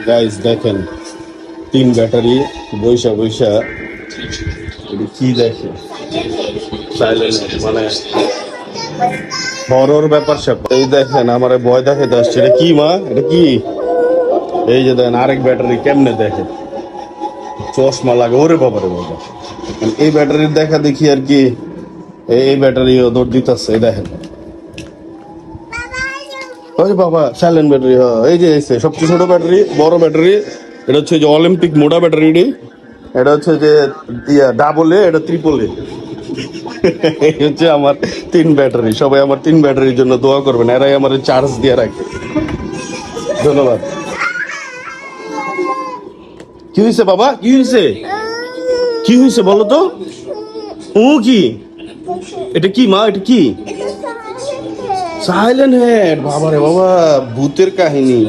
Guys দেখেন 3 battery বৈশা বৈশা কি দেখে সাইলেন্ট মানে হরর ব্যাপার স্যাপার। এই দেখেন আমার ভয় দেখাতে আসছে, এটা কি মা, এটা কি? এই যে দেখেন আরেক ব্যাটারি কেমনে দেখে, চশমা লাগে, ওরে বাবা রে বাবা। এই ব্যাটারির দেখা দেখি আর কি, এই ব্যাটারি দৌড় দিতেছে, এই দেখেন। ওই বাবা সাইলেন্ট ব্যাটারি, এই যে এসে সবচেয়ে ছোট ব্যাটারি, বড় ব্যাটারি এটা হচ্ছে যে অলিম্পিক মোডা ব্যাটারি, এটা হচ্ছে যে ডাবল এ, এটা ট্রিপল এ। এই হচ্ছে আমার 3 ব্যাটারি। সবাই আমার 3 ব্যাটারির জন্য দোয়া করবেন, এরাই আমার চার্জ দিয়ে রাখে। ধন্যবাদ। কি হয়েছে বাবা, কি হয়েছে, কি হয়েছে বলো তো? ও কি, এটা কি মা, এটা কি? সাইলেন্ট হেড, বাবা রে বাবা, ভূতের কাহিনী।